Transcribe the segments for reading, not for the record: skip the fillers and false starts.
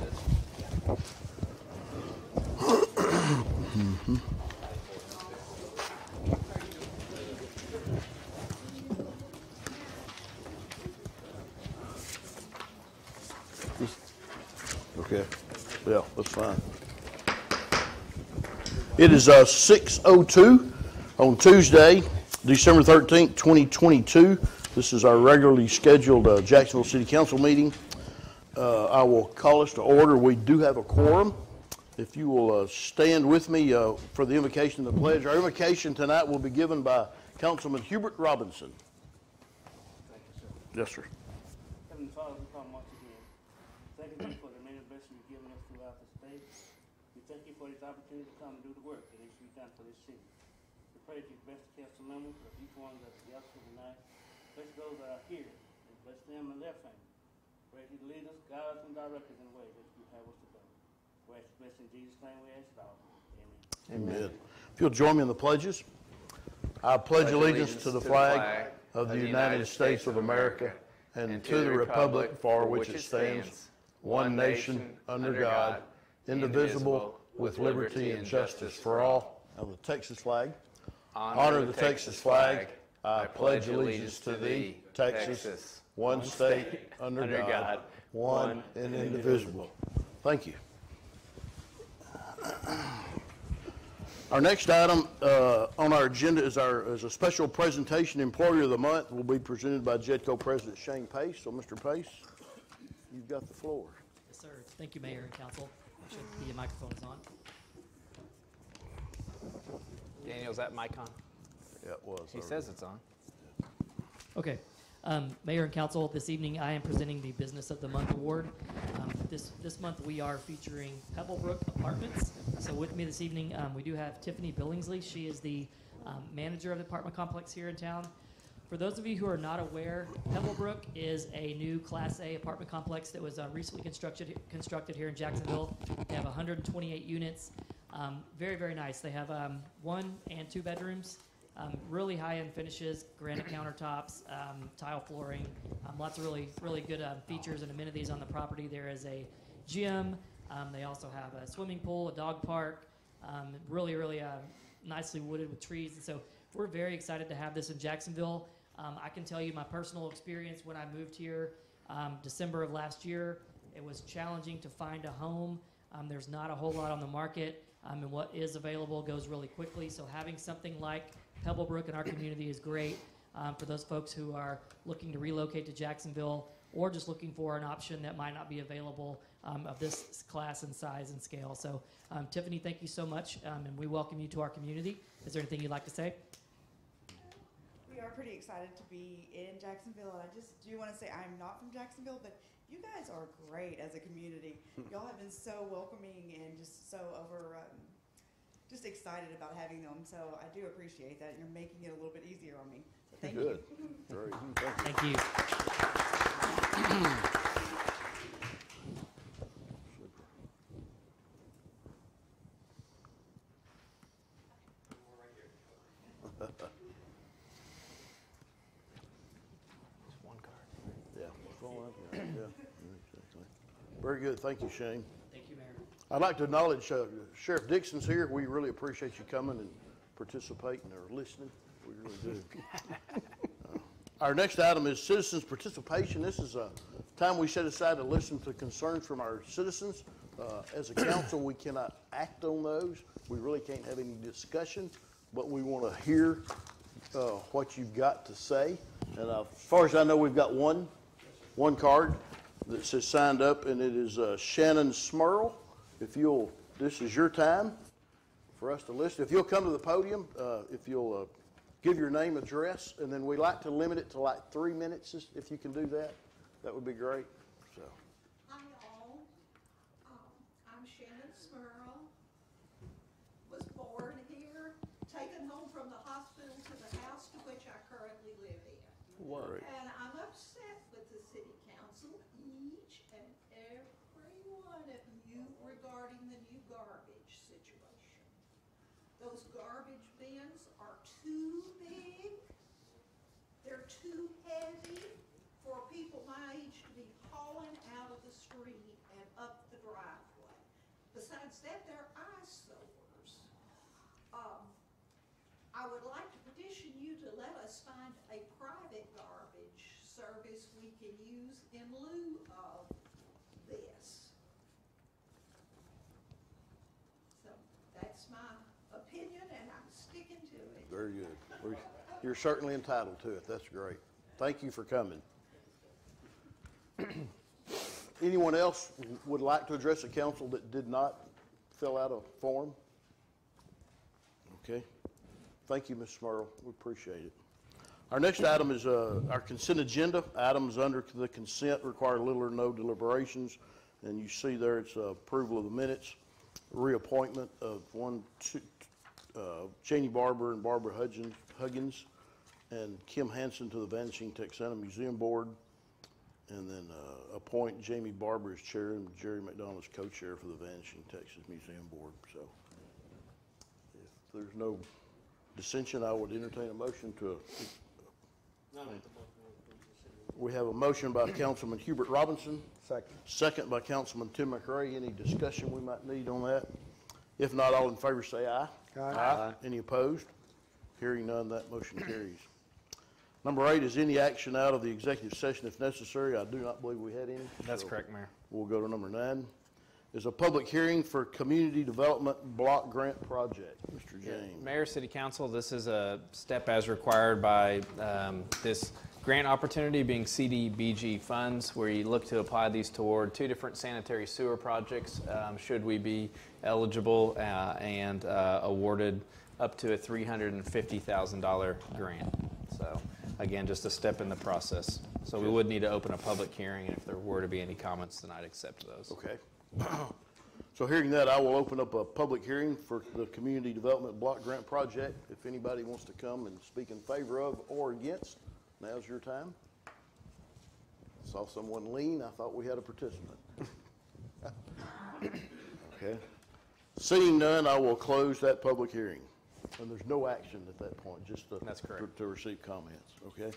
with this. Okay. Yeah, that's fine. It is 6:02 on Tuesday, December 13th, 2022. This is our regularly scheduled Jacksonville City Council meeting. I will call us to order. We do have a quorum. If you will stand with me for the invocation of the pledge. Our invocation tonight will be given by Councilman Hubert Robinson. Thank you, sir. Yes, sir. Heavenly Father, we come once again. Thank you for the many blessings you've given us throughout this day. We thank you for this opportunity to come and do the work that needs to be done for this city. We pray that you bless the council members of each one that is gathered tonight. Bless those that are here and bless them and their family. Pray you to lead us, guide us, and direct us in the way that you have us to go. We ask you bless in Jesus' name we ask it all. Amen. Amen. If you'll join me in the pledges. I pledge allegiance to the flag of the United States of America and to the republic for which it stands, one nation, under God, indivisible, with liberty and justice for all. Now the Texas flag. Honor the Texas flag. I pledge allegiance to thee, Texas, one state, under God, one and indivisible. Thank you. Our next item on our agenda is a special presentation. Employer of the Month will be presented by JEDCO President Shane Pace. So, Mr. Pace, you've got the floor. Yes, sir. Thank you, Mayor and Council. Make sure the microphone is on. Daniel, is that mic on? Yeah, it was. He says it's on. Okay. Mayor and Council, this evening I am presenting the Business of the Month Award. This month we are featuring Pebblebrook Apartments. So with me this evening we do have Tiffany Billingsley. She is the manager of the apartment complex here in town. For those of you who are not aware, Pebblebrook is a new Class A apartment complex that was recently constructed here in Jacksonville. They have 128 units. Very, very nice. They have 1 and 2 bedrooms. Really high-end finishes, granite countertops, tile flooring, lots of really, really good features and amenities on the property. There is a gym. They also have a swimming pool, a dog park, really, really nicely wooded with trees. And so we're very excited to have this in Jacksonville. I can tell you my personal experience when I moved here December of last year. It was challenging to find a home. There's not a whole lot on the market, and what is available goes really quickly. So having something like Pebblebrook in our community is great for those folks who are looking to relocate to Jacksonville or just looking for an option that might not be available of this class and size and scale. So Tiffany, thank you so much, and we welcome you to our community. Is there anything you'd like to say? We are pretty excited to be in Jacksonville, and I just do want to say I'm not from Jacksonville, but you guys are great as a community. Y'all have been so welcoming and just so just excited about having them. So I do appreciate that. You're making it a little bit easier on me. So thank you. Good. Great. Thank you. One card. Yeah. Exactly. Very good. Thank you, Shane. Thank you, Mayor. I'd like to acknowledge Sheriff Dixon's here. We really appreciate you coming and participating or listening. We really do. Our next item is citizens' participation. This is a time we set aside to listen to concerns from our citizens. As a council, we cannot act on those. We really can't have any discussion, but we want to hear what you've got to say. And as far as I know, we've got one card that says signed up, and it is Shannon Smurl. This is your time for us to listen. If you'll come to the podium, if you'll give your name, address, and then we like to limit it to like 3 minutes. If you can do that, that would be great. So. Hi all. I'm Shannon Smurl. Was born here, taken home from the hospital to the house to which I currently live in. Right. And I'm upset with the city council, each and every one of you, regarding the new garbage situation. Those garbage bins are too big. They're too heavy for people my age to be hauling out of the street and up the that they're eyesores. I would like to petition you to let us find a private garbage service we can use in lieu of this. So that's my opinion, and I'm sticking to it. Very good. You're certainly entitled to it. That's great. Thank you for coming. Anyone else would like to address the council that did not fill out a form? Okay. Thank you, Ms. Smurl. We appreciate it. Our next item is our consent agenda. Items under the consent require little or no deliberations. And you see there it's approval of the minutes, reappointment of Janie Barber and Barbara Huggins, and Kim Hansen to the Vanishing Texana Museum Board, and then appoint Jamie Barber as chair and Jerry McDonald as co-chair for the Vanishing Texas Museum Board. So if there's no dissension, I would entertain a motion to. We have a motion by Councilman Hubert Robinson. Second. Second by Councilman Tim McRae. Any discussion we might need on that? If not, all in favor say aye. Aye. Any opposed? Hearing none, that motion carries. Number 8 is any action out of the executive session if necessary. I do not believe we had any. That's so correct, Mayor. We'll go to number 9. Is a public hearing for Community Development Block Grant Project. Mr. James. Mayor, City Council, this is a step as required by this grant opportunity being CDBG funds, where you look to apply these toward 2 different sanitary sewer projects should we be eligible and awarded up to a $350,000 grant. So again, just a step in the process. So we would need to open a public hearing, and if there were to be any comments, then I'd accept those. Okay. So hearing that, I will open up a public hearing for the Community Development Block Grant Project. If anybody wants to come and speak in favor of or against, now's your time. Saw someone lean. I thought we had a participant. Okay. Seeing none, I will close that public hearing. And there's no action at that point, just That's correct. to receive comments, okay?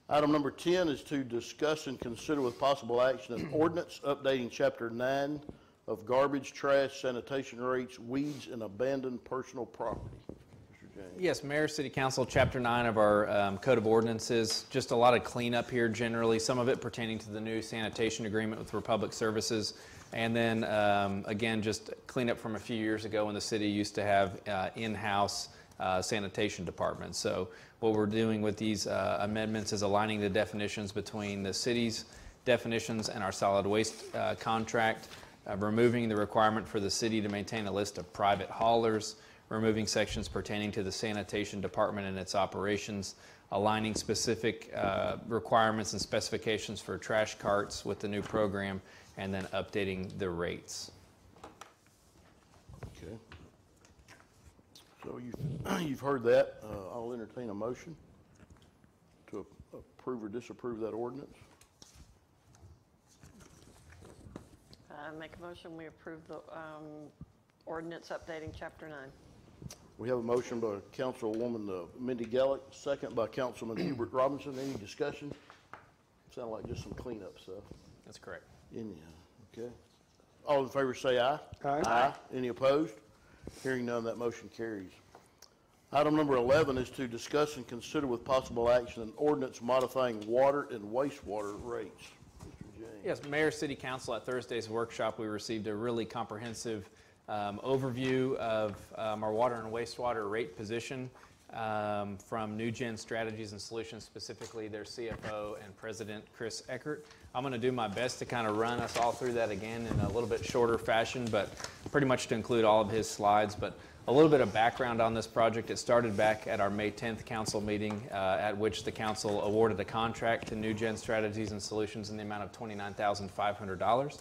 Item number 10 is to discuss and consider with possible action an ordinance updating Chapter 9 of garbage, trash, sanitation rates, weeds, and abandoned personal property. Mr. James. Yes, Mayor, City Council, Chapter 9 of our Code of Ordinances. Just a lot of cleanup here generally, some of it pertaining to the new sanitation agreement with Republic Services. And then, again, just cleanup from a few years ago when the city used to have in-house sanitation departments. So what we're doing with these amendments is aligning the definitions between the city's definitions and our solid waste contract, removing the requirement for the city to maintain a list of private haulers, removing sections pertaining to the sanitation department and its operations, aligning specific requirements and specifications for trash carts with the new program, and then updating the rates. Okay. So you've heard that. I'll entertain a motion to approve or disapprove that ordinance. I make a motion, we approve the ordinance updating Chapter 9. We have a motion by Councilwoman Mindy Gallick, second by Councilman Hubert Robinson. Any discussion? Sound like just some cleanup stuff. That's correct. Okay. All in favor say aye. Aye. Aye. Any opposed? Hearing none, that motion carries. Item number 11 is to discuss and consider with possible action an ordinance modifying water and wastewater rates. Mr. James. Yes, Mayor, City Council, at Thursday's workshop, we received a really comprehensive overview of our water and wastewater rate position from New Gen Strategies and Solutions, specifically their CFO and President Chris Eckert. I'm going to do my best to kind of run us all through that again in a little bit shorter fashion, but pretty much to include all of his slides. But a little bit of background on this project. It started back at our May 10th council meeting, at which the council awarded a contract to New Gen Strategies and Solutions in the amount of $29,500.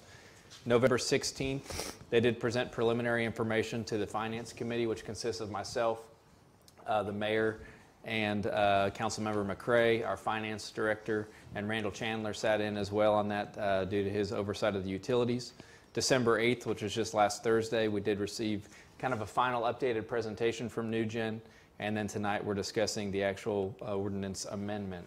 November 16th, they did present preliminary information to the Finance Committee, which consists of myself, the mayor, and Councilmember McRae, our finance director, and Randall Chandler sat in as well on that due to his oversight of the utilities. December 8th, which was just last Thursday, we did receive kind of a final updated presentation from New Gen, and then tonight we're discussing the actual ordinance amendment.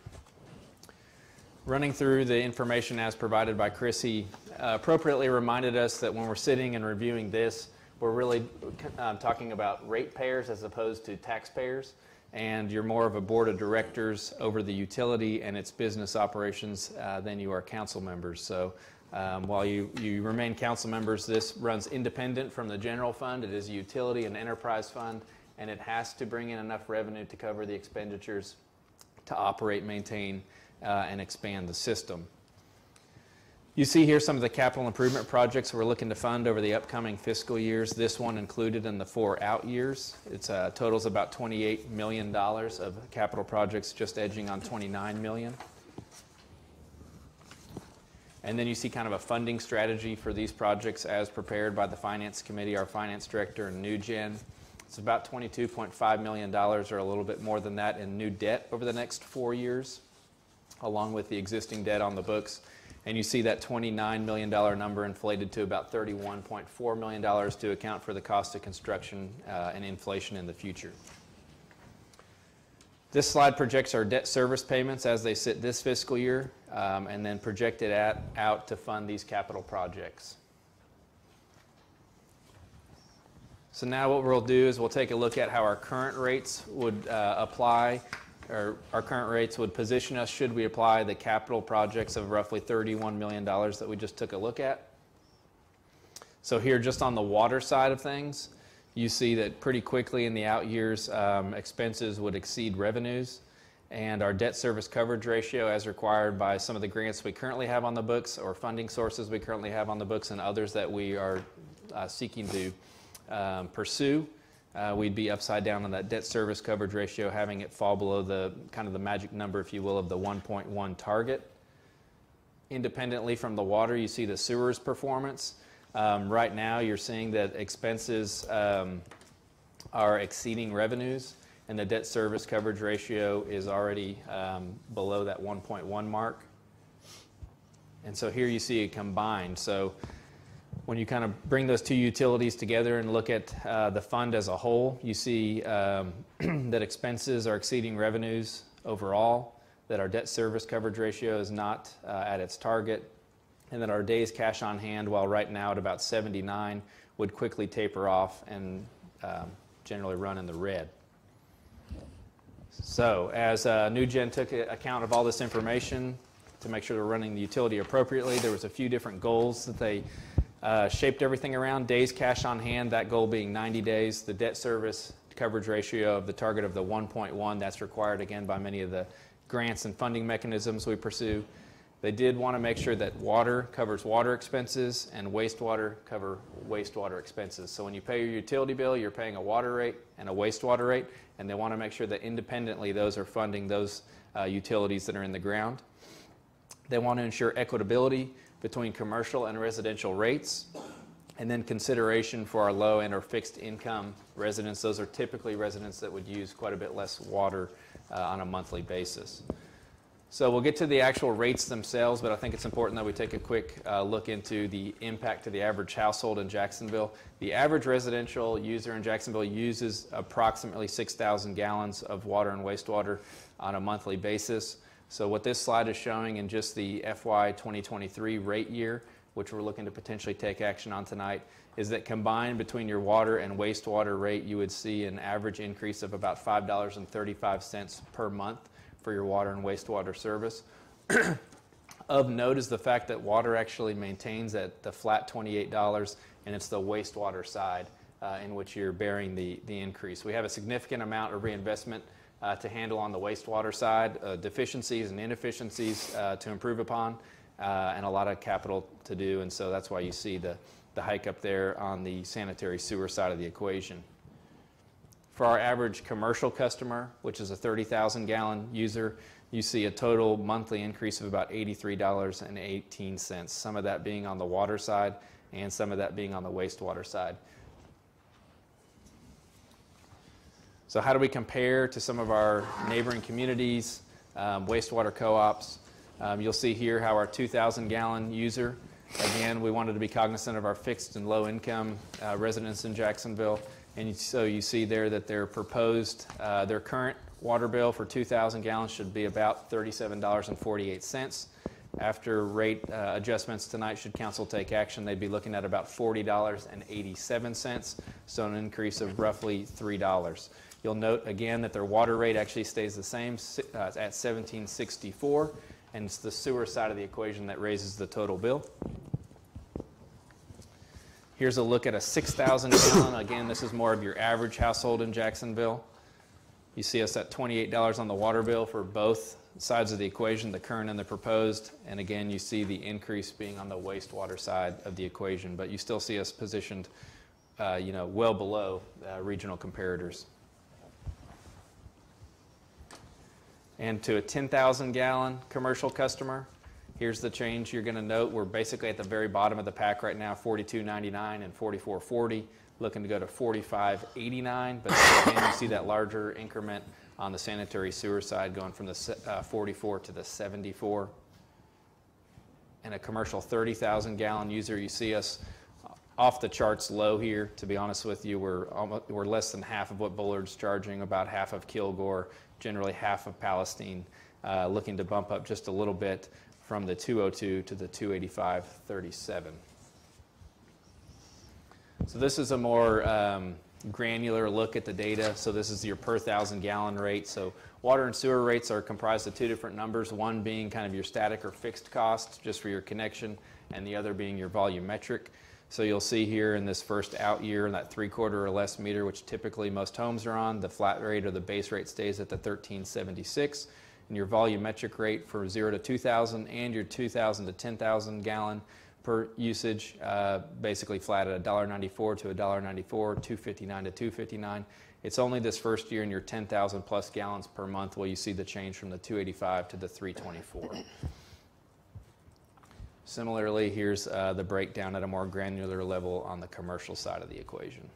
Running through the information as provided by Chris, he appropriately reminded us that when we're sitting and reviewing this, we're really talking about ratepayers as opposed to taxpayers, and you're more of a board of directors over the utility and its business operations than you are council members. So while you remain council members, this runs independent from the general fund. It is a utility and enterprise fund, and it has to bring in enough revenue to cover the expenditures to operate, maintain, and expand the system. You see here some of the capital improvement projects we're looking to fund over the upcoming fiscal years. This one included in the 4 out years. It's totals about $28 million of capital projects, just edging on $29 million. And then you see kind of a funding strategy for these projects as prepared by the Finance Committee, our Finance Director, and NewGen. It's about $22.5 million or a little bit more than that in new debt over the next 4 years, along with the existing debt on the books. And you see that $29 million number inflated to about $31.4 million to account for the cost of construction and inflation in the future. This slide projects our debt service payments as they sit this fiscal year, and then projected out to fund these capital projects. So now what we'll do is we'll take a look at how our current rates would apply, or our current rates would position us should we apply the capital projects of roughly $31 million that we just took a look at. So here, just on the water side of things, you see that pretty quickly in the out years, expenses would exceed revenues, and our debt service coverage ratio, as required by some of the grants we currently have on the books or funding sources we currently have on the books and others that we are seeking to pursue, we'd be upside down on that debt service coverage ratio, having it fall below the kind of the magic number, if you will, of the 1.1 target. Independently from the water, you see the sewers performance. Right now, you're seeing that expenses are exceeding revenues, and the debt service coverage ratio is already below that 1.1 mark. And so here you see it combined. So when you kind of bring those two utilities together and look at the fund as a whole, you see that expenses are exceeding revenues overall, that our debt service coverage ratio is not at its target, and that our days cash on hand, while right now at about 79, would quickly taper off and generally run in the red. So as NewGen took account of all this information to make sure they're running the utility appropriately, there was a few different goals that they shaped everything around. Days cash on hand, that goal being 90 days. The debt service coverage ratio of the target of the 1.1, that's required again by many of the grants and funding mechanisms we pursue. They did want to make sure that water covers water expenses and wastewater cover wastewater expenses. So when you pay your utility bill, you're paying a water rate and a wastewater rate, and they want to make sure that independently those are funding those utilities that are in the ground. They want to ensure equitability between commercial and residential rates, and then consideration for our low and or fixed income residents. Those are typically residents that would use quite a bit less water on a monthly basis. So we'll get to the actual rates themselves, but I think it's important that we take a quick look into the impact to the average household in Jacksonville. The average residential user in Jacksonville uses approximately 6,000 gallons of water and wastewater on a monthly basis. So what this slide is showing in just the FY 2023 rate year, which we're looking to potentially take action on tonight, is that combined between your water and wastewater rate, you would see an average increase of about $5.35 per month for your water and wastewater service. Of note is the fact that water actually maintains at the flat $28, and it's the wastewater side in which you're bearing the increase. We have a significant amount of reinvestment to handle on the wastewater side, deficiencies and inefficiencies to improve upon, and a lot of capital to do, and so that's why you see the hike up there on the sanitary sewer side of the equation. For our average commercial customer, which is a 30,000 gallon user, you see a total monthly increase of about $83.18, some of that being on the water side and some of that being on the wastewater side. So how do we compare to some of our neighboring communities, wastewater co-ops? You'll see here how our 2,000 gallon user, again, we wanted to be cognizant of our fixed and low income residents in Jacksonville. And so you see there that their current water bill for 2,000 gallons should be about $37.48. After rate adjustments tonight, should council take action, they'd be looking at about $40.87, so an increase of roughly $3. You'll note again that their water rate actually stays the same at $17.64, and it's the sewer side of the equation that raises the total bill. Here's a look at a 6,000 gallon. Again, this is more of your average household in Jacksonville. You see us at $28 on the water bill for both sides of the equation, the current and the proposed. And again, you see the increase being on the wastewater side of the equation, but you still see us positioned, well below regional comparators. And to a 10,000 gallon commercial customer, here's the change you're going to note. We're basically at the very bottom of the pack right now, $42.99 and $44.40. Looking to go to $45.89, but again, you see that larger increment on the sanitary sewer side going from the 44 to the 74. And a commercial 30,000 gallon user, you see us off the charts low here. To be honest with you, we're less than half of what Bullard's charging, about half of Kilgore, generally half of Palestine, looking to bump up just a little bit from the 202 to the 285.37. So this is a more granular look at the data. So this is your per 1,000 gallon rate. So water and sewer rates are comprised of two different numbers, one being kind of your static or fixed cost just for your connection, and the other being your volumetric. So you'll see here in this first out year, that 3/4 or less meter, which typically most homes are on, the flat rate or the base rate stays at the $13.76. And your volumetric rate for 0 to 2,000 and your 2,000 to 10,000 gallon per usage, basically flat at $1.94 to $1.94, $2.59 to $2.59. It's only this first year in your 10,000 plus gallons per month where you see the change from the $2.85 to the $3.24. Similarly, here's the breakdown at a more granular level on the commercial side of the equation.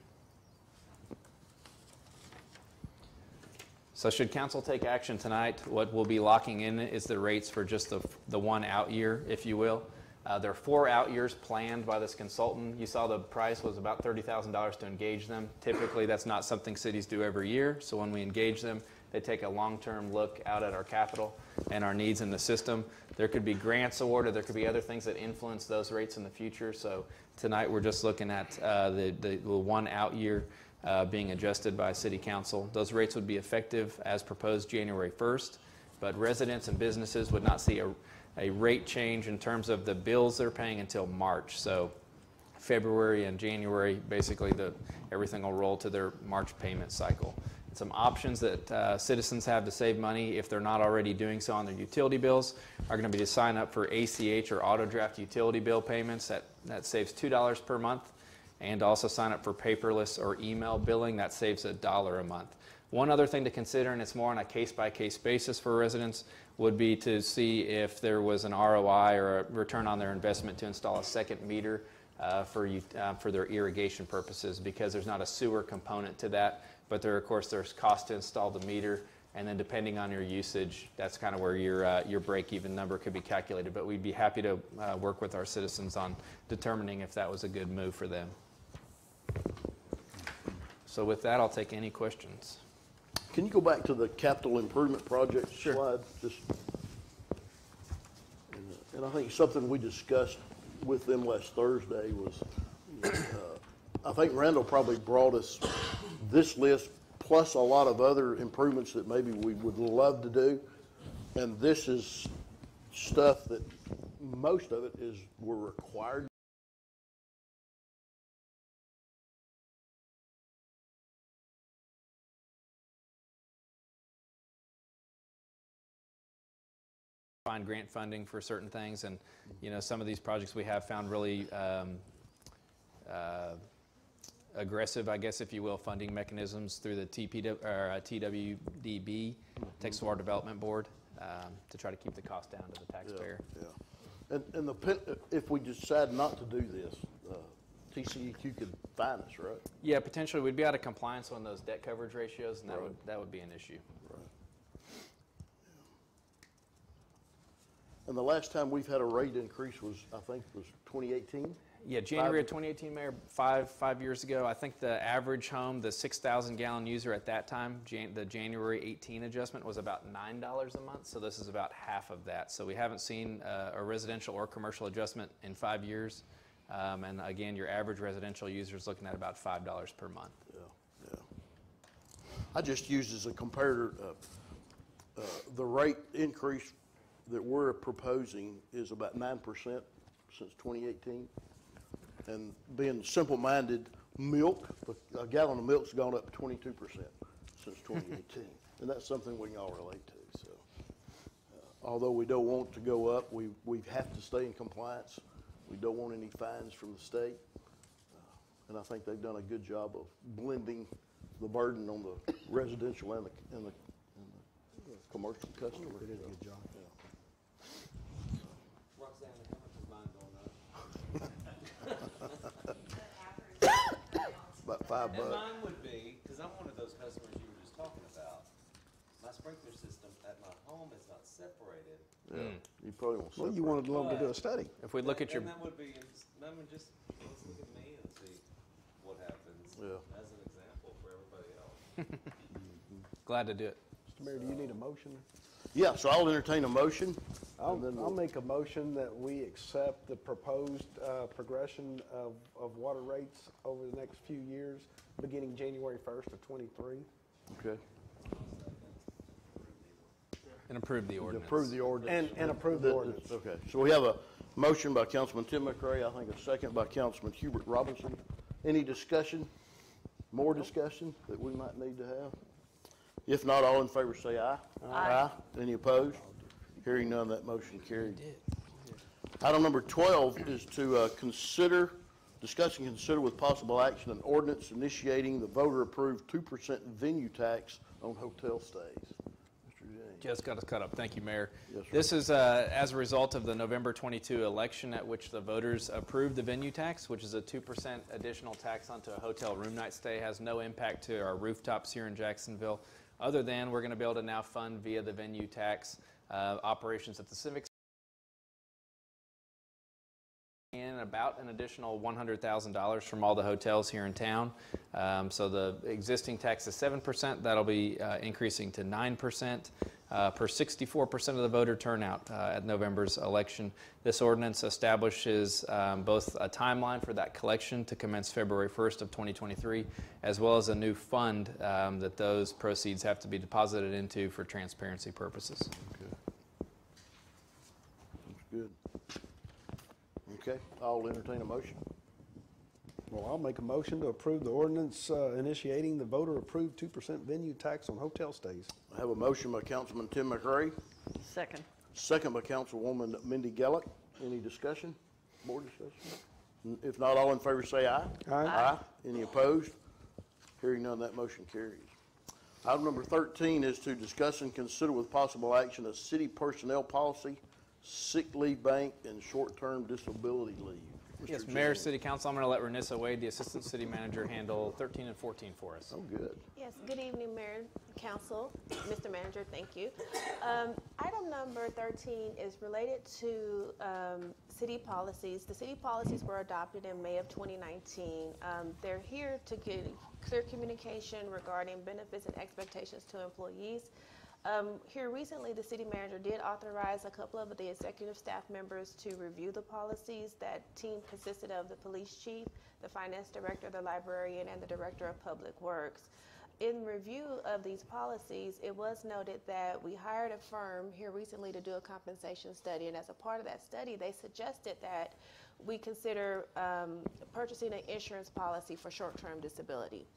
So should council take action tonight, what we'll be locking in is the rates for just the one out year, if you will. There are 4 out years planned by this consultant. You saw the price was about $30,000 to engage them. Typically, that's not something cities do every year. So when we engage them, they take a long-term look out at our capital and our needs in the system. There could be grants awarded. There could be other things that influence those rates in the future. So tonight, we're just looking at the one out year being adjusted by City Council. Those rates would be effective as proposed January 1st, but residents and businesses would not see a rate change in terms of the bills they're paying until March. So February and January, basically everything will roll to their March payment cycle. Some options that citizens have to save money if they're not already doing so on their utility bills are going to be to sign up for ACH or auto draft utility bill payments. That saves $2 per month. And also sign up for paperless or email billing. That saves $1 a month. One other thing to consider, and it's more on a case-by-case basis for residents, would be to see if there was an ROI or a return on their investment to install a second meter for their irrigation purposes, because there's not a sewer component to that, but of course there's cost to install the meter, and then depending on your usage, that's kind of where your break-even number could be calculated. But we'd be happy to work with our citizens on determining if that was a good move for them. So with that, I'll take any questions. Can you go back to the capital improvement project slide? And I think something we discussed with them last Thursday was, I think Randall probably brought us this list plus a lot of other improvements that maybe we would love to do. And this is stuff that most of it is we're required. Find grant funding for certain things, and some of these projects we have found really aggressive, I guess, if you will, funding mechanisms through the TWDB, Texas Water Development Board, to try to keep the cost down to the taxpayer. Yeah. And if we decide not to do this, TCEQ could fine us, right? Yeah, potentially we'd be out of compliance on those debt coverage ratios, and that would be an issue. Right. And the last time we've had a rate increase was 2018? Yeah, January of 2018, Mayor, five years ago. I think the average home, the 6,000 gallon user at that time, the January 18 adjustment was about $9 a month. So this is about half of that. So we haven't seen a residential or commercial adjustment in 5 years. And again, your average residential user is looking at about $5 per month. Yeah. I just used as a comparator, the rate increase that we're proposing is about 9% since 2018. And being simple-minded, milk, a gallon of milk's gone up 22% since 2018. And that's something we can all relate to. So, although we don't want to go up, we have to stay in compliance. We don't want any fines from the state. And I think they've done a good job of blending the burden on the residential and the commercial customer. They did a good job. Roxanne, how much is mine going up? About $5. And mine would be, because I'm one of those customers you were just talking about. My sprinkler system at my home is not separated. Yeah, you probably won't. Well, you wanted them to do a study. If we look at your, And that would be, I mean, just, let's look at me and see what happens. Yeah. As an example for everybody else. glad to do it. Mr. Mayor, do you need a motion? Yeah, so I'll entertain a motion. and then I'll we'll- make a motion that we accept the proposed progression of water rates over the next few years, beginning January 1st of '23. Okay. And approve the ordinance. Approve the ordinance. And approve the ordinance. Okay, so we have a motion by Councilman Tim McRae, I think a second by Councilman Hubert Robinson. Any discussion, more discussion that we might need to have? If not, all in favor say aye. Aye. Any opposed? Hearing none, that motion carried. Item number 12 is to discuss and consider with possible action an ordinance initiating the voter-approved 2% venue tax on hotel stays. Mr. James. Just got us cut up. Thank you, Mayor. Yes, sir. This is as a result of the November 22 election at which the voters approved the venue tax, which is a 2% additional tax onto a hotel room night stay. Has no impact to our rooftops here in Jacksonville, other than we're going to be able to now fund via the venue tax operations at the Civic and about an additional $100,000 from all the hotels here in town. So the existing tax is 7%. That'll be increasing to 9% per 64% of the voter turnout at November's election. This ordinance establishes both a timeline for that collection to commence February 1st of 2023, as well as a new fund that those proceeds have to be deposited into for transparency purposes. Okay. That's good. Okay, I'll entertain a motion. Well, I'll make a motion to approve the ordinance initiating the voter-approved 2% venue tax on hotel stays. I have a motion by Councilman Tim McRae, Second. second by Councilwoman Mindy Gallick. Any discussion? More discussion? If not, all in favor say aye. Aye. Any opposed? Hearing none, that motion carries. Item number 13 is to discuss and consider with possible action a city personnel policy, sick leave bank, and short-term disability leave. Mr. Yes, Mayor, James. City Council, I'm going to let Renissa Wade, the Assistant City Manager, handle 13 and 14 for us. Oh, good. Yes, good evening, Mayor, Council, Mr. Manager, thank you. Item number 13 is related to city policies. The city policies were adopted in May of 2019. They're here to get clear communication regarding benefits and expectations to employees. Here recently, the city manager did authorize a couple of the executive staff members to review the policies. That team consisted of the police chief, the finance director, the librarian, and the director of public works. In review of these policies, it was noted that we hired a firm here recently to do a compensation study, and as a part of that study, they suggested that we consider purchasing an insurance policy for short-term disability.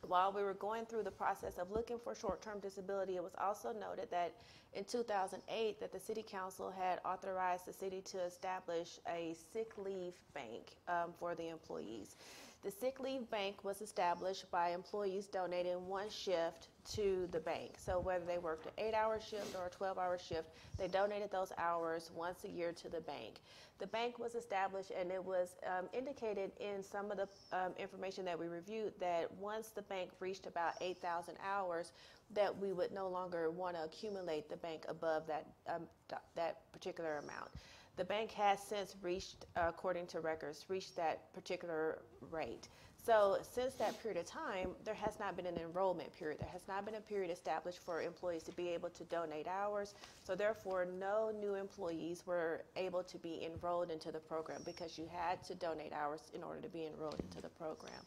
While we were going through the process of looking for short-term disability, it was also noted that in 2008 that the City Council had authorized the city to establish a sick leave bank for the employees. The sick leave bank was established by employees donating one shift to the bank. So whether they worked an 8-hour shift or a 12-hour shift, they donated those hours once a year to the bank. The bank was established, and it was indicated in some of the information that we reviewed that once the bank reached about 8,000 hours, that we would no longer want to accumulate the bank above that particular amount. The bank has since reached, according to records, reached that particular rate. So since that period of time, there has not been an enrollment period. There has not been a period established for employees to be able to donate hours. So therefore, no new employees were able to be enrolled into the program because you had to donate hours in order to be enrolled into the program.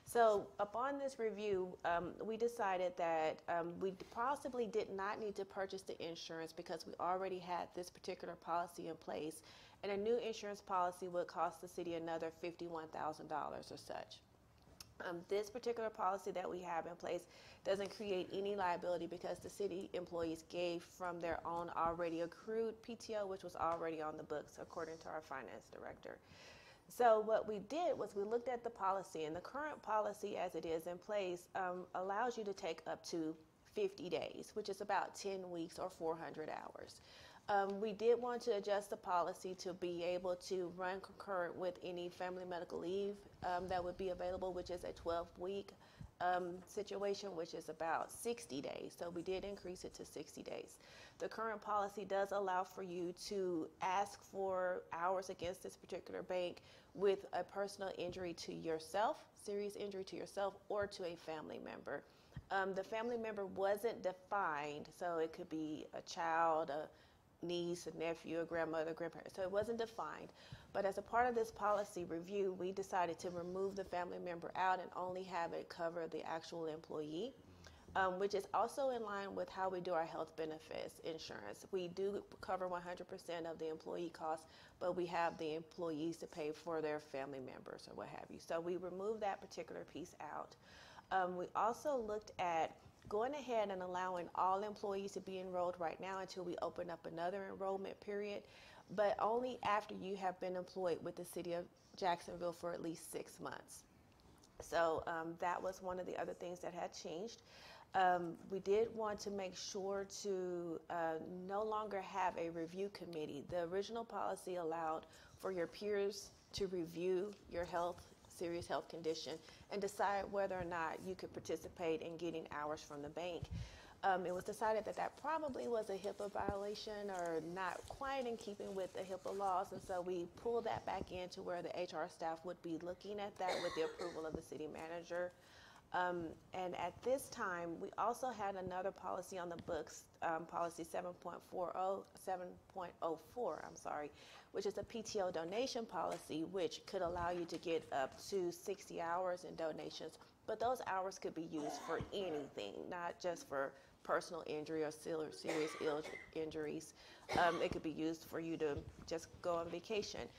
So upon this review, we decided that we possibly did not need to purchase the insurance because we already had this particular policy in place, and a new insurance policy would cost the city another $51,000 or such. This particular policy that we have in place doesn't create any liability because the city employees gave from their own already accrued PTO, which was already on the books, according to our finance director. So what we did was we looked at the policy, and the current policy as it is in place allows you to take up to 50 days, which is about 10 weeks or 400 hours. We did want to adjust the policy to be able to run concurrent with any family medical leave that would be available, which is a 12-week situation, which is about 60 days. So we did increase it to 60 days. The current policy does allow for you to ask for hours against this particular bank with a personal injury to yourself, serious injury to yourself, or to a family member. The family member wasn't defined, so it could be a child, a niece, a nephew, a grandmother, grandparent. So it wasn't defined. But as a part of this policy review, we decided to remove the family member out and only have it cover the actual employee, which is also in line with how we do our health benefits insurance. We do cover 100% of the employee costs, but we have the employees to pay for their family members or what have you. So we removed that particular piece out. We also looked at going ahead and allowing all employees to be enrolled right now until we open up another enrollment period, but only after you have been employed with the city of Jacksonville for at least 6 months. So that was one of the other things that had changed. We did want to make sure to no longer have a review committee. The original policy allowed for your peers to review your serious health condition and decide whether or not you could participate in getting hours from the bank. It was decided that that probably was a HIPAA violation or not quite in keeping with the HIPAA laws, and so we pulled that back into where the HR staff would be looking at that with the approval of the city manager. And at this time, we also had another policy on the books, policy 7.04, which is a PTO donation policy, which could allow you to get up to 60 hours in donations. But those hours could be used for anything, not just for personal injury or serious injuries. It could be used for you to just go on vacation.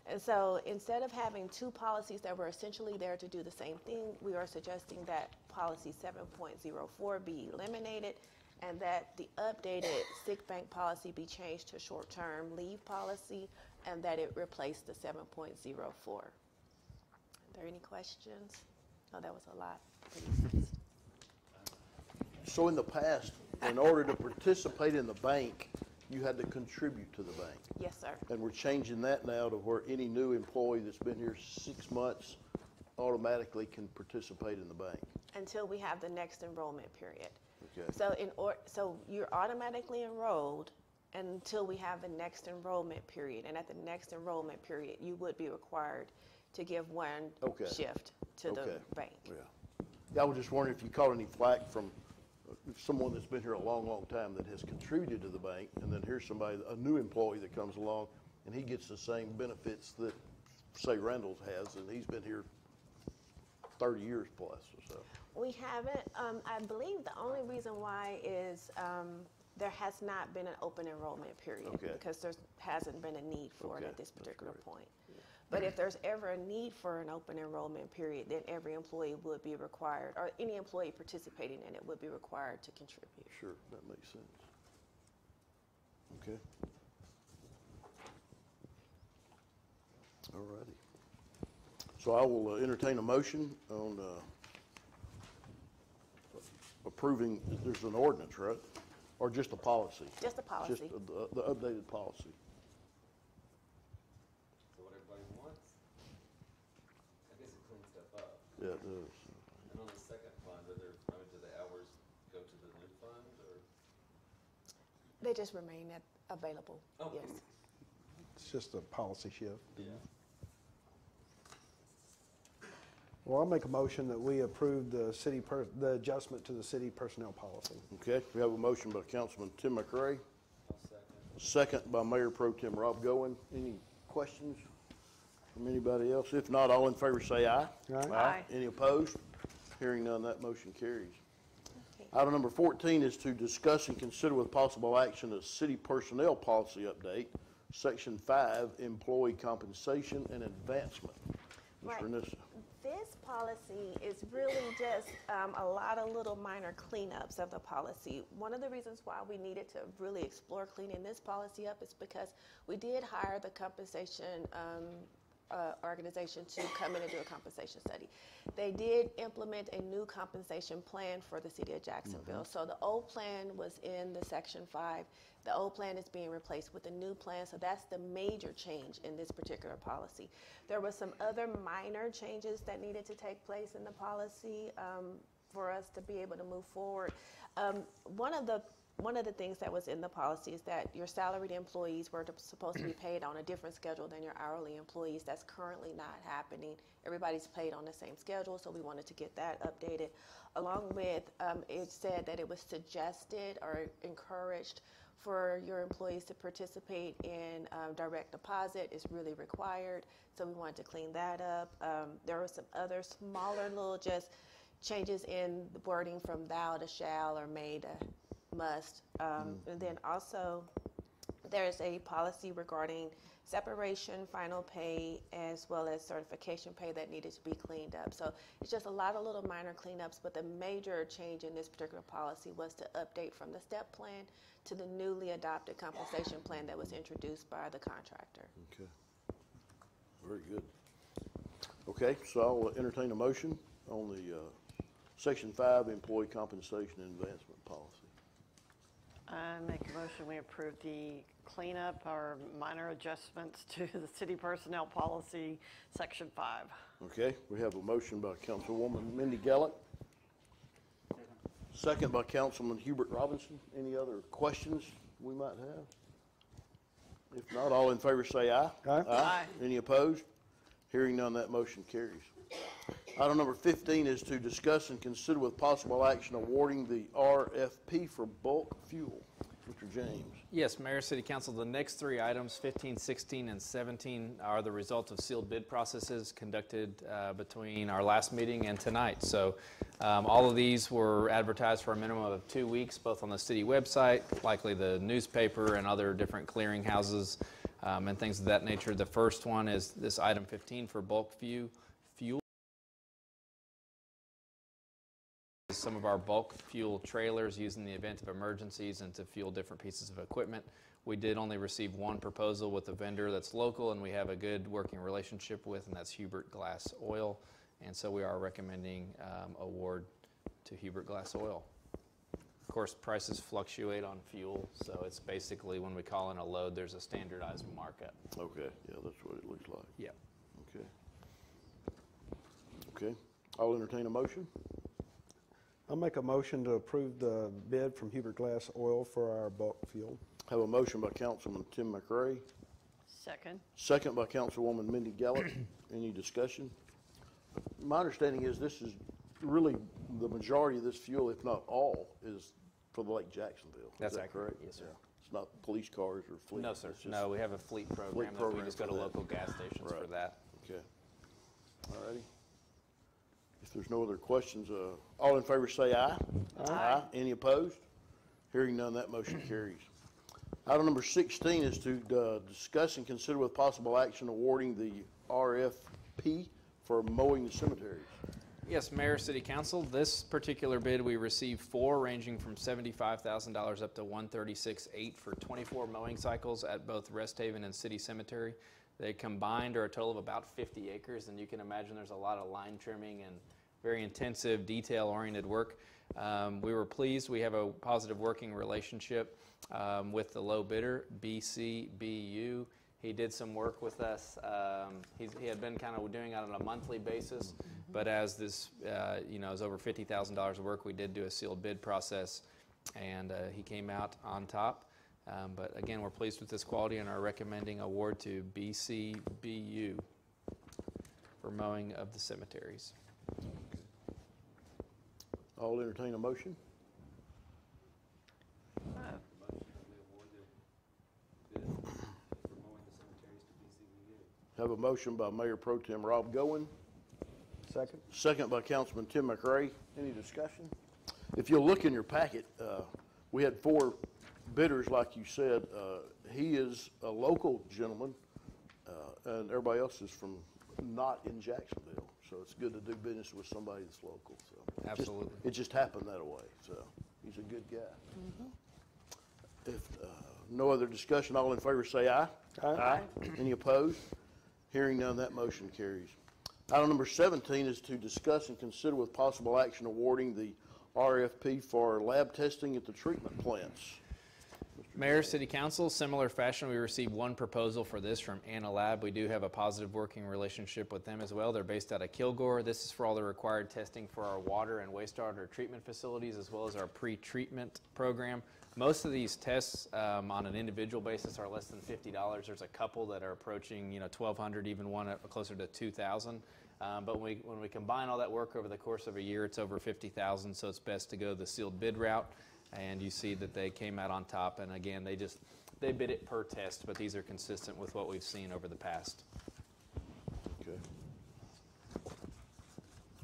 And so instead of having two policies that were essentially there to do the same thing, we are suggesting that policy 7.04 be eliminated and that the updated sick bank policy be changed to short-term leave policy and that it replace the 7.04. Are there any questions? Oh, that was a lot. So in the past, in order to participate in the bank, you had to contribute to the bank. Yes, sir. And we're changing that now to where any new employee that's been here 6 months automatically can participate in the bank. Until we have the next enrollment period. Okay. So you're automatically enrolled until we have the next enrollment period. And at the next enrollment period, you would be required to give one shift to the bank. Yeah, I was just wondering if you caught any flack from someone that's been here a long, long time that has contributed to the bank, and then here's somebody, a new employee that comes along, and he gets the same benefits that, say, Randall's has, and he's been here 30 years plus or so. We haven't. I believe the only reason why is there has not been an open enrollment period because there hasn't been a need for it at this particular point. But if there's ever a need for an open enrollment period, then every employee would be required, or any employee participating in it would be required to contribute. Sure, that makes sense. Okay. All righty. So I will entertain a motion on approving, there's an ordinance, right? Or just a policy? Just a policy. Just the updated policy. Yeah, it does. And on the second fund, do the hours go to the new fund, or? They just remain available, yes. just a policy shift. Yeah. Well, I'll make a motion that we approve the adjustment to the city personnel policy. Okay, we have a motion by Councilman Tim McRae, I'll second. second by Mayor Pro Tem Rob Goen. Any questions from anybody else? If not, all in favor say aye. Aye. Aye. Any opposed? Hearing none, that motion carries. Okay. Item number 14 is to discuss and consider with possible action a city personnel policy update, Section 5, employee compensation and advancement. Ms. Right. Renessa. This policy is really just a lot of little minor cleanups of the policy. One of the reasons why we needed to really explore cleaning this policy up is because we did hire the compensation organization to come in and do a compensation study. They did implement a new compensation plan for the city of Jacksonville. So the old plan was in the Section 5. The old plan is being replaced with a new plan, so that's the major change in this particular policy. There were some other minor changes that needed to take place in the policy for us to be able to move forward. One of the things that was in the policy is that your salaried employees were supposed to be paid on a different schedule than your hourly employees. That's currently not happening. Everybody's paid on the same schedule, so we wanted to get that updated. Along with, it said that it was suggested or encouraged for your employees to participate in direct deposit is really required, so we wanted to clean that up. There were some other smaller little just changes in the wording from thou to shall or may to must. And then also there's a policy regarding separation, final pay, as well as certification pay that needed to be cleaned up. So it's just a lot of little minor cleanups, but the major change in this particular policy was to update from the STEP plan to the newly adopted compensation plan that was introduced by the contractor. Okay. Very good. Okay, so I'll entertain a motion on the Section 5 employee compensation and advancement policy. I make a motion, we approve the cleanup or minor adjustments to the city personnel policy, Section 5. Okay, we have a motion by Councilwoman Mindy Gallick, second by Councilman Hubert Robinson. Any other questions we might have? If not, all in favor say aye. Aye. Aye. Any opposed? Hearing none, that motion carries. Item number 15 is to discuss and consider with possible action awarding the RFP for bulk fuel. Mr. James. Yes, Mayor, City Council, the next three items, 15, 16, and 17, are the result of sealed bid processes conducted between our last meeting and tonight. So all of these were advertised for a minimum of 2 weeks, both on the city website, likely the newspaper, and other different clearinghouses and things of that nature. The first one is this item 15 for bulk fuel. Some of our bulk fuel trailers used in the event of emergencies and to fuel different pieces of equipment. We did only receive one proposal with a vendor that's local and we have a good working relationship with, and that's Hubert Glass Oil. And so we are recommending award to Hubert Glass Oil. Of course, prices fluctuate on fuel, so it's basically when we call in a load, there's a standardized markup. Okay, yeah, that's what it looks like. Yeah. Okay. Okay, I'll entertain a motion. I'll make a motion to approve the bid from Hubert Glass Oil for our bulk fuel. Have a motion by Councilman Tim McRae, Second. second by Councilwoman Mindy Gallick. Any discussion? My understanding is this is really the majority of this fuel, if not all, is for the Lake Jacksonville. That's is that accurate. correct? Yes, sir. Yeah. It's not police cars or fleet? No, sir. It's just- No, we have a fleet program that we program just go for to that. local gas stations for Right. that. Okay. All righty. If there's no other questions, all in favor say aye. Aye. Any opposed? Hearing none, that motion carries. Item number 16 is to discuss and consider with possible action awarding the RFP for mowing the cemeteries. Yes, Mayor, City Council, this particular bid, we received four ranging from $75,000 up to $136,800 for 24 mowing cycles at both Rest Haven and City Cemetery. They combined are a total of about 50 acres, and you can imagine there's a lot of line trimming and very intensive, detail-oriented work. We were pleased. We have a positive working relationship with the low bidder, BCBU. He did some work with us. He had been kind of doing it on a monthly basis, but as this is over $50,000 of work, we did do a sealed bid process, and he came out on top. But again, we're pleased with this quality and are recommending award to BCBU for mowing of the cemeteries. I'll entertain a motion. Motion that we award the bid for mowing the cemeteries to BCBU. Have a motion by Mayor Pro Tem Rob Goen, Second. second by Councilman Tim McRae. Any discussion? If you'll look in your packet, we had 4 bidders, like you said. He is a local gentleman, and everybody else is from not in Jacksonville. So it's good to do business with somebody that's local. So Absolutely. it just happened that way. So he's a good guy. If no other discussion, all in favor say aye. Aye. Any opposed? Hearing none, that motion carries. Item number 17 is to discuss and consider with possible action awarding the RFP for lab testing at the treatment plants. Mayor, City Council, similar fashion, we received 1 proposal for this from Anna Lab. We do have a positive working relationship with them as well. They're based out of Kilgore. This is for all the required testing for our water and wastewater treatment facilities, as well as our pre-treatment program. Most of these tests on an individual basis are less than $50. There's a couple that are approaching, $1,200, even one closer to $2,000. But when we combine all that work over the course of a year, it's over $50,000. So it's best to go the sealed bid route. And you see that they came out on top. And again, they bid it per test, but these are consistent with what we've seen over the past. Okay.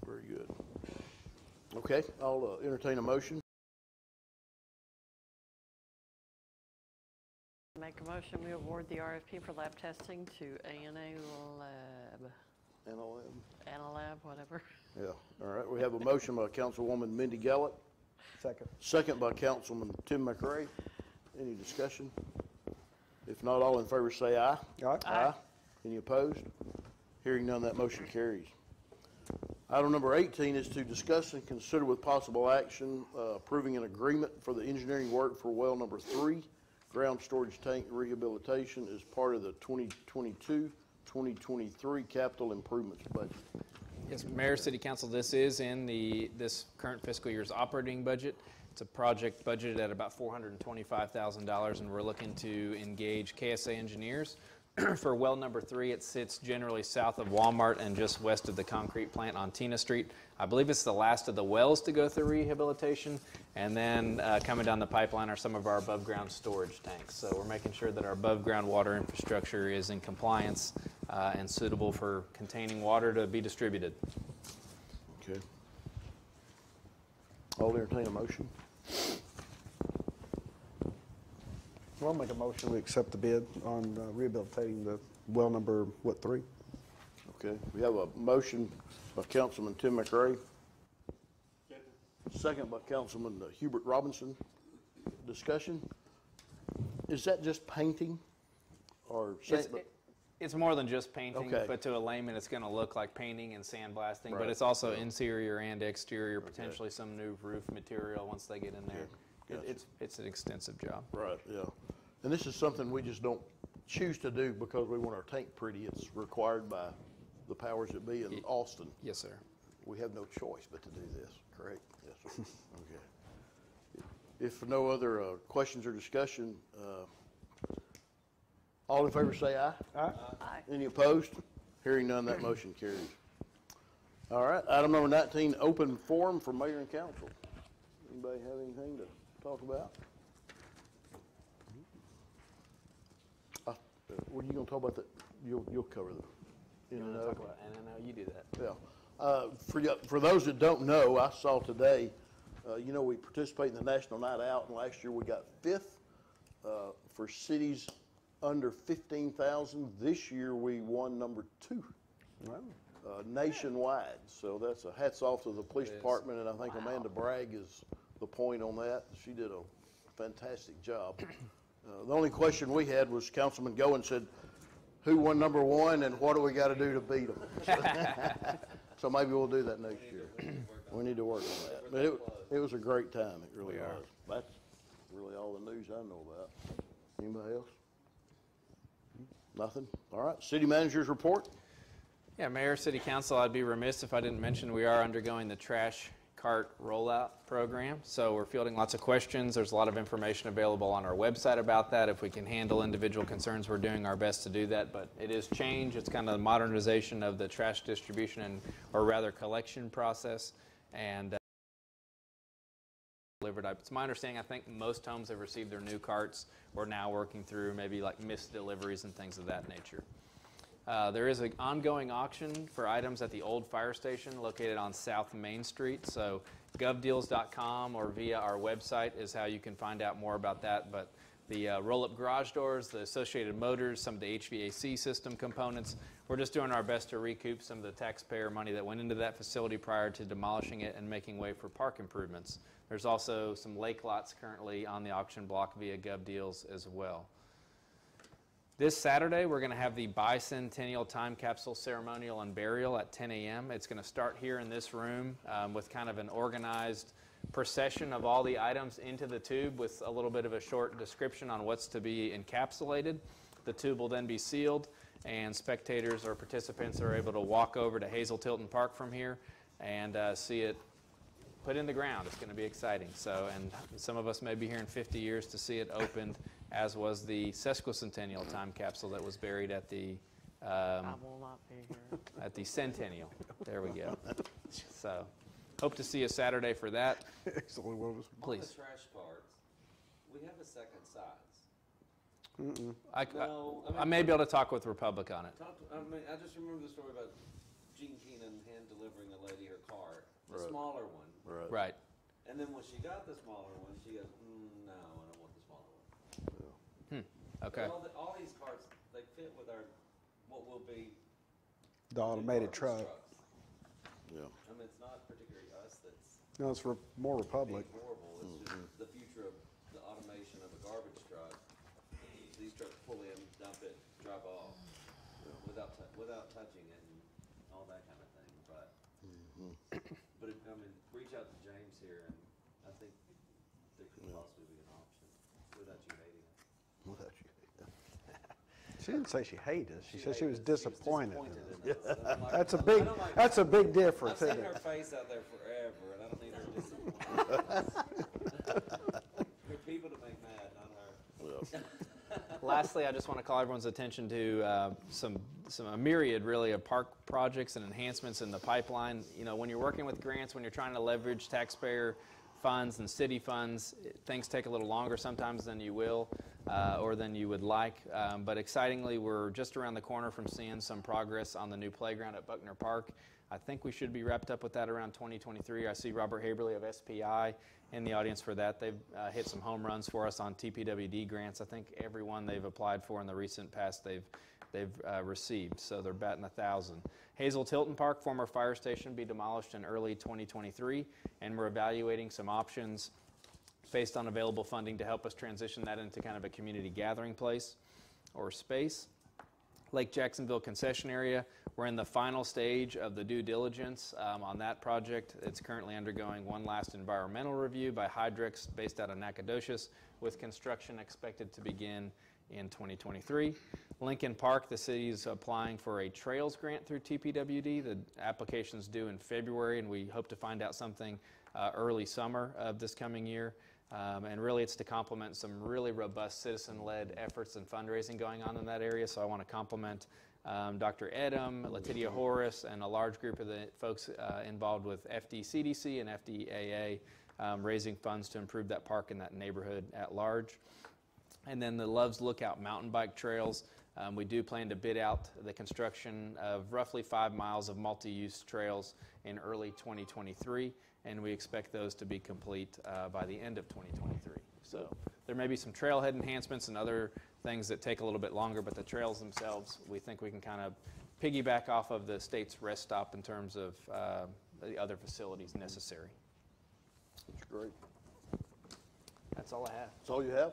Very good. Okay, I'll entertain a motion. Make a motion, we award the RFP for lab testing to Anna Lab. Anna Lab, whatever. Yeah, all right. We have a motion by Councilwoman Mindy Gallup, Second. second by Councilman Tim McRae. Any discussion? If not, all in favor say aye. Aye. Aye. Any opposed? Hearing none, that motion carries. Item number 18 is to discuss and consider with possible action approving an agreement for the engineering work for well number 3, ground storage tank rehabilitation as part of the 2022-2023 capital improvements budget. Yes, Mayor, City Council, this is in this current fiscal year's operating budget. It's a project budgeted at about $425,000, and we're looking to engage KSA engineers. For well number 3, it sits generally south of Walmart and just west of the concrete plant on Tina Street. I believe it's the last of the wells to go through rehabilitation, and then coming down the pipeline are some of our above-ground storage tanks. So we're making sure that our above-ground water infrastructure is in compliance and suitable for containing water to be distributed. Okay. I'll entertain a motion. I'll make a motion, we accept the bid on rehabilitating the well number, 3? Okay, we have a motion by Councilman Tim McRae. Second by Councilman Hubert Robinson. Discussion? Is that just painting or? It's more than just painting, Okay. but to a layman, it's going to look like painting and sandblasting. Right. But it's also interior and exterior, potentially some new roof material once they get in there. Gotcha. It's an extensive job. Right, yeah. And this is something we just don't choose to do because we want our tank pretty. It's required by the powers that be in Austin. Yes, sir. We have no choice but to do this, correct? Yes, sir. Okay. If no other questions or discussion, all in favor say aye. Aye. Aye. Any opposed? Hearing none, that motion carries. All right, item number 19, open forum for mayor and council. Anybody have anything to talk about? What are you going to talk about? That you'll cover the. You want to talk about NNO? You do that. Yeah. For those that don't know, I saw today, we participate in the National Night Out, and last year we got 5th for cities under 15,000. This year we won number 2 nationwide. So that's a hats off to the police department, and I think Amanda Bragg is the point on that. She did a fantastic job. The only question we had was Councilman Goen said, who won number 1 and what do we got to do to beat them? So maybe we'll do that next year. We need to work on that. But it was a great time. It really was. That's really all the news I know about. Anybody else? Nothing? All right. City manager's report. Yeah, Mayor, City Council, I'd be remiss if I didn't mention we are undergoing the trash cart rollout program. So we're fielding lots of questions. There's a lot of information available on our website about that. If we can handle individual concerns, we're doing our best to do that. But it is change. It's kind of the modernization of the trash distribution or rather collection process. And delivered. It's my understanding, I think most homes have received their new carts. We're now working through maybe like missed deliveries and things of that nature. There is an ongoing auction for items at the old fire station located on South Main Street. So govdeals.com or via our website is how you can find out more about that. But the roll-up garage doors, the associated motors, some of the HVAC system components, we're just doing our best to recoup some of the taxpayer money that went into that facility prior to demolishing it and making way for park improvements. There's also some lake lots currently on the auction block via GovDeals as well. This Saturday, we're going to have the bicentennial time capsule ceremonial and burial at 10 a.m. It's going to start here in this room with kind of an organized procession of all the items into the tube with a little bit of a short description on what's to be encapsulated. The tube will then be sealed, and spectators or participants are able to walk over to Hazel Tilton Park from here and see it put in the ground. It's going to be exciting. So, and some of us may be here in 50 years to see it opened, as was the sesquicentennial time capsule that was buried at the I will not be here. at the centennial. There we go. So, hope to see you Saturday for that. Excellent. On the Please. trash carts, we have a second size. Mm-mm. I may be able to talk with Republic on it. I just remember the story about Gene Keenan hand delivering a lady her cart, the Right. smaller one. Right. And then when she got the smaller one, she goes, no, I don't want the smaller one. Okay. All these carts, they fit with our, what will be The automated garbage truck. trucks. Yeah. I mean, it's not particularly us that's No, it's more Republic. being horrible. It's just the future of the automation of a garbage truck. These trucks pull in, dump it, drive off without touching it and all that kind of thing. But I mean, reach out to James here, and I think there could possibly be an option without you hating it. Without you. She didn't say she hated us. She said she was disappointed. in us. And I'm like, That's a I big. don't like- That's a big I've difference, seen isn't her it? face out there forever, and I don't need her disappointed. For people to make mad, not her. Lastly, I just want to call everyone's attention to a myriad, really, of park projects and enhancements in the pipeline. You know, when you're working with grants, when you're trying to leverage taxpayer funds and city funds, things take a little longer sometimes than you will or than you would like. But excitingly, we're just around the corner from seeing some progress on the new playground at Buckner Park. I think we should be wrapped up with that around 2023. I see Robert Haberly of SPI in the audience for that. They've hit some home runs for us on TPWD grants. I think every one they've applied for in the recent past they've received, so they're batting 1,000. Hazel Tilton Park, former fire station, be demolished in early 2023, and we're evaluating some options based on available funding to help us transition that into kind of a community gathering place or space. Lake Jacksonville concession area, we're in the final stage of the due diligence on that project. It's currently undergoing one last environmental review by Hydrix based out of Nacogdoches, with construction expected to begin in 2023. Lincoln Park, the city is applying for a trails grant through TPWD. The application's due in February, and we hope to find out something early summer of this coming year. And really, it's to complement some really robust citizen-led efforts and fundraising going on in that area. So I want to compliment Dr. Edom, Latitia Horace, and a large group of the folks involved with FDCDC and FDAA raising funds to improve that park and that neighborhood at large. And then the Love's Lookout mountain bike trails. We do plan to bid out the construction of roughly 5 miles of multi-use trails in early 2023, and we expect those to be complete by the end of 2023. So there may be some trailhead enhancements and other things that take a little bit longer, but the trails themselves, we think we can kind of piggyback off of the state's rest stop in terms of the other facilities necessary. That's great. That's all I have. That's all you have?